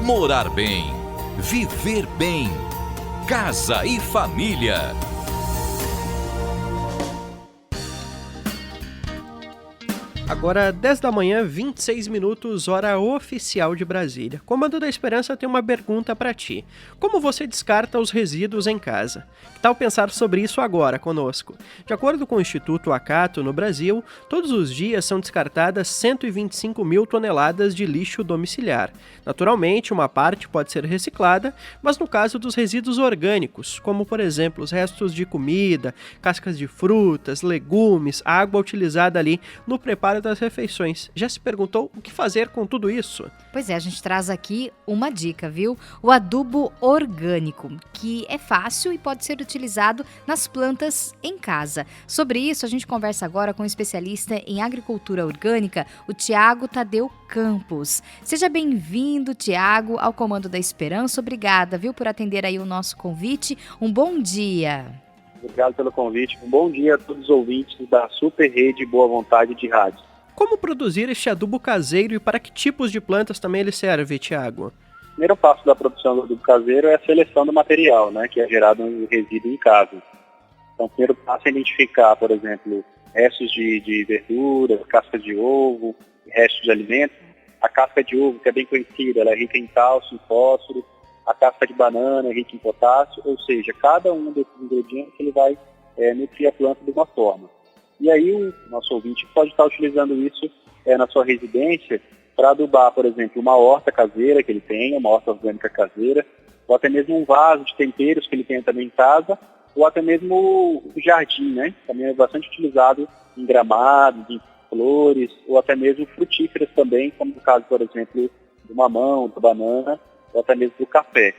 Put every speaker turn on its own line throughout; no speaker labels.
Morar bem, viver bem, casa e família.
Agora, 10 da manhã, 26 minutos, hora oficial de Brasília. Comando da Esperança tem uma pergunta para ti. Como você descarta os resíduos em casa? Que tal pensar sobre isso agora conosco? De acordo com o Instituto Acato, no Brasil, todos os dias são descartadas 125 mil toneladas de lixo domiciliar. Naturalmente, uma parte pode ser reciclada, mas no caso dos resíduos orgânicos, como por exemplo os restos de comida, cascas de frutas, legumes, água utilizada ali no preparo das refeições. Já se perguntou o que fazer com tudo isso?
Pois é, a gente traz aqui uma dica, viu? O adubo orgânico, que é fácil e pode ser utilizado nas plantas em casa. Sobre isso, a gente conversa agora com o especialista em agricultura orgânica, o Tiago Tadeu Campos. Seja bem-vindo, Tiago, ao Comando da Esperança. Obrigada, viu, por atender aí o nosso convite. Um bom dia.
Obrigado pelo convite. Um bom dia a todos os ouvintes da Super Rede Boa Vontade de Rádio.
Como produzir este adubo caseiro e para que tipos de plantas também ele serve, Tiago?
O primeiro passo da produção do adubo caseiro é a seleção do material, que é gerado no resíduo em casa. Então, o primeiro passo é identificar, por exemplo, restos de verduras, casca de ovo, restos de alimentos. A casca de ovo, que é bem conhecida, ela é rica em cálcio, em fósforo. A casca de banana é rica em potássio, ou seja, cada um desses ingredientes ele vai nutrir a planta de uma forma. E aí o nosso ouvinte pode estar utilizando isso na sua residência para adubar, por exemplo, uma horta caseira que ele tenha, uma horta orgânica caseira, ou até mesmo um vaso de temperos que ele tenha também em casa, ou até mesmo o jardim, Também é bastante utilizado em gramados, em flores, ou até mesmo frutíferas também, como no caso, por exemplo, do mamão, da banana, ou até mesmo do café.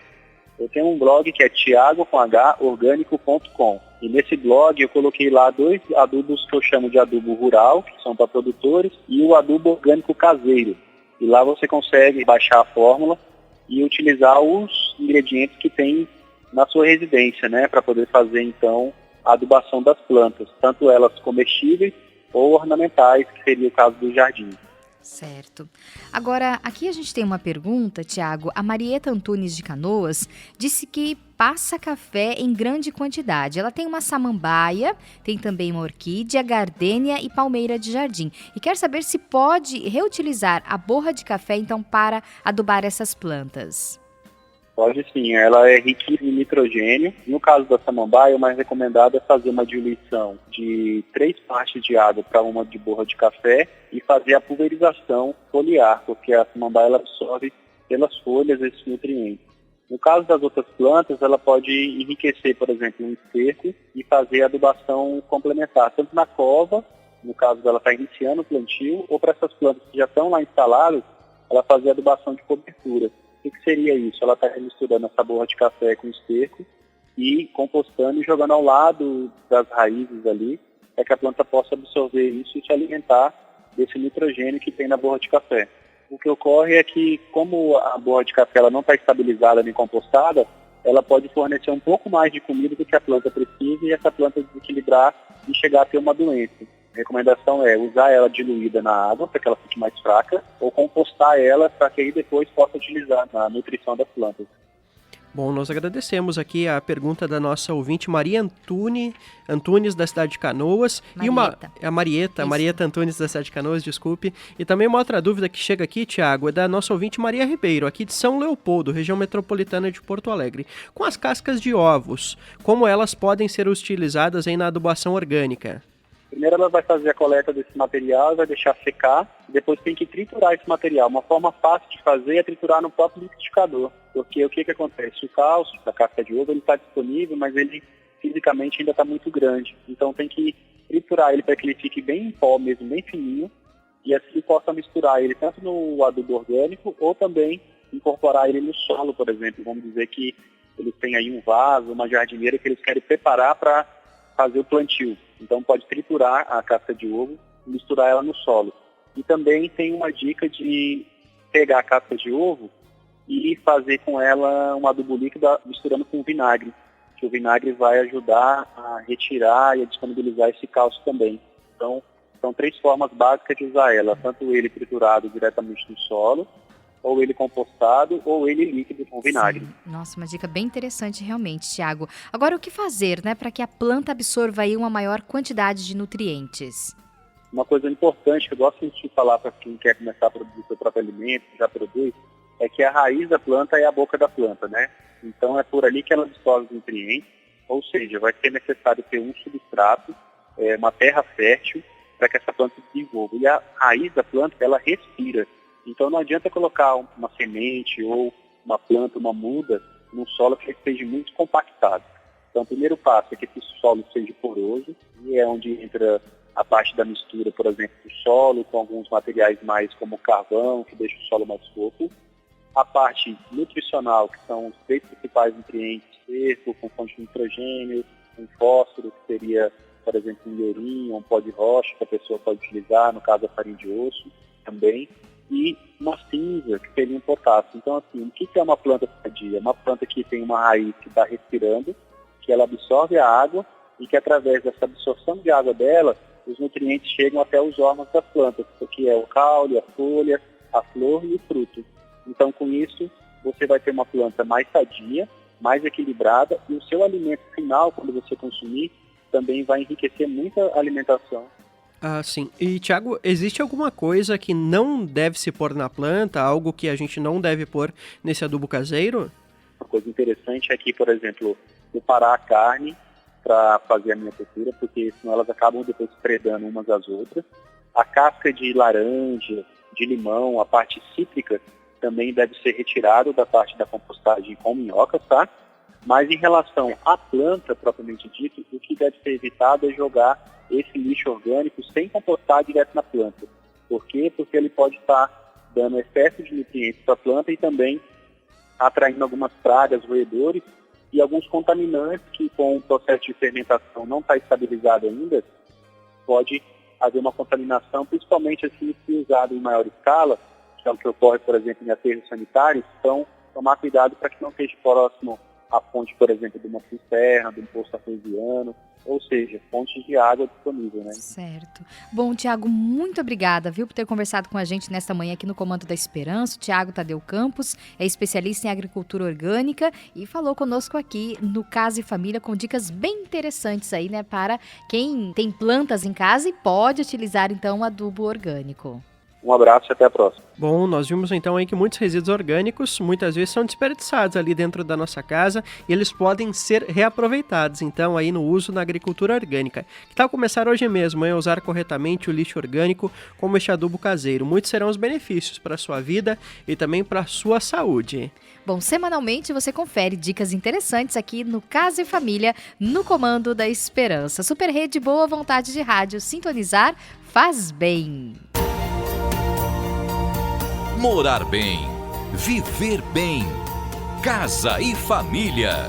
Eu tenho um blog que é tiagoorganico.com. E nesse blog eu coloquei lá 2 adubos que eu chamo de adubo rural, que são para produtores, e o adubo orgânico caseiro. E lá você consegue baixar a fórmula e utilizar os ingredientes que tem na sua residência, para poder fazer então a adubação das plantas, tanto elas comestíveis ou ornamentais, que seria o caso do jardim.
Certo. Agora, aqui a gente tem uma pergunta, Tiago. A Marieta Antunes de Canoas disse que passa café em grande quantidade. Ela tem uma samambaia, tem também uma orquídea, gardênia e palmeira de jardim. E quer saber se pode reutilizar a borra de café, então, para adubar essas plantas.
Pode sim, ela é riquíssima em nitrogênio. No caso da samambaia, o mais recomendado é fazer uma diluição de 3 partes de água para uma de borra de café e fazer a pulverização foliar, porque a samambaia ela absorve pelas folhas esses nutrientes. No caso das outras plantas, ela pode enriquecer, por exemplo, um esterco e fazer a adubação complementar, tanto na cova, no caso dela estar iniciando o plantio, ou para essas plantas que já estão lá instaladas, ela fazer a adubação de cobertura. O que seria isso? Ela está misturando essa borra de café com esterco e compostando e jogando ao lado das raízes ali, para que a planta possa absorver isso e se alimentar desse nitrogênio que tem na borra de café. O que ocorre é que, como a borra de café ela não está estabilizada nem compostada, ela pode fornecer um pouco mais de comida do que a planta precisa e essa planta desequilibrar e chegar a ter uma doença. A recomendação é usar ela diluída na água para que ela fique mais fraca ou compostar ela para que aí depois possa utilizar na nutrição das plantas.
Bom, nós agradecemos aqui a pergunta da nossa ouvinte Maria Antunes, da cidade de Canoas.
Marieta.
E a Marieta Antunes, da cidade de Canoas, desculpe. E também uma outra dúvida que chega aqui, Tiago, é da nossa ouvinte Maria Ribeiro, aqui de São Leopoldo, região metropolitana de Porto Alegre. Com as cascas de ovos, como elas podem ser utilizadas aí na adubação orgânica?
Primeiro ela vai fazer a coleta desse material, vai deixar secar, depois tem que triturar esse material. Uma forma fácil de fazer é triturar no próprio liquidificador, porque o que acontece? O cálcio da casca de ovo está disponível, mas ele fisicamente ainda está muito grande. Então tem que triturar ele para que ele fique bem em pó mesmo, bem fininho, e assim possa misturar ele tanto no adubo orgânico ou também incorporar ele no solo, por exemplo. Vamos dizer que eles têm aí um vaso, uma jardineira que eles querem preparar para fazer o plantio. Então pode triturar a casca de ovo e misturar ela no solo. E também tem uma dica de pegar a casca de ovo e fazer com ela um adubo líquido misturando com vinagre, que o vinagre vai ajudar a retirar e a disponibilizar esse cálcio também. Então, são 3 formas básicas de usar ela, tanto ele triturado diretamente no solo, ou ele compostado, ou ele líquido com vinagre.
Sim. Nossa, uma dica bem interessante realmente, Tiago. Agora, o que fazer, né, para que a planta absorva aí uma maior quantidade de nutrientes?
Uma coisa importante que eu gosto de falar para quem quer começar a produzir seu próprio alimento, já produz, é que a raiz da planta é a boca da planta, né? Então é por ali que ela absorve os nutrientes, ou seja, vai ser necessário ter um substrato, uma terra fértil, para que essa planta se desenvolva. E a raiz da planta, ela respira. Então não adianta colocar uma semente ou uma planta, uma muda, num solo que esteja muito compactado. Então o primeiro passo é que esse solo seja poroso, e é onde entra a parte da mistura, por exemplo, do solo, com alguns materiais mais como carvão, que deixa o solo mais fofo. A parte nutricional, que são os 3 principais nutrientes, esterco, com fonte de nitrogênio, um fósforo, que seria, por exemplo, um iorim, um pó de rocha, que a pessoa pode utilizar, no caso a farinha de osso também, e uma cinza, que seria um potássio. Então, assim, o que é uma planta sadia? É uma planta que tem uma raiz que está respirando, que ela absorve a água e que, através dessa absorção de água dela, os nutrientes chegam até os órgãos da planta, que é o caule, a folha, a flor e o fruto. Então, com isso, você vai ter uma planta mais sadia, mais equilibrada, e o seu alimento final, quando você consumir, também vai enriquecer muito a alimentação.
Ah, sim. E, Tiago, existe alguma coisa que não deve se pôr na planta, algo que a gente não deve pôr nesse adubo caseiro?
Uma coisa interessante é que, por exemplo, separar a carne para fazer a minha textura, porque senão elas acabam depois predando umas às outras. A casca de laranja, de limão, a parte cítrica, também deve ser retirado da parte da compostagem com minhocas, tá? Mas em relação à planta, propriamente dito, o que deve ser evitado é jogar esse lixo orgânico sem compostar direto na planta. Por quê? Porque ele pode estar dando excesso de nutrientes para a planta e também atraindo algumas pragas, roedores e alguns contaminantes que, com o processo de fermentação não está estabilizado ainda, pode haver uma contaminação, principalmente assim, se usado em maior escala, que é o que ocorre, por exemplo, em aterros sanitários. Então, tomar cuidado para que não esteja próximo à fonte, por exemplo, de uma cisterna, de um poço artesiano, ou seja, fontes de água disponível, né?
Certo. Bom, Tiago, muito obrigada, viu, por ter conversado com a gente nesta manhã aqui no Comando da Esperança. O Tiago Tadeu Campos é especialista em agricultura orgânica e falou conosco aqui no Casa e Família com dicas bem interessantes aí, né, para quem tem plantas em casa e pode utilizar, então, adubo orgânico.
Um abraço e até a próxima.
Bom, nós vimos então aí que muitos resíduos orgânicos muitas vezes são desperdiçados ali dentro da nossa casa e eles podem ser reaproveitados, então, aí no uso na agricultura orgânica. Que tal começar hoje mesmo, hein? Usar corretamente o lixo orgânico como este adubo caseiro. Muitos serão os benefícios para a sua vida e também para a sua saúde.
Bom, semanalmente você confere dicas interessantes aqui no Casa e Família, no Comando da Esperança. Super Rede Boa Vontade de Rádio, sintonizar faz bem.
Morar bem, viver bem, Casa e Família.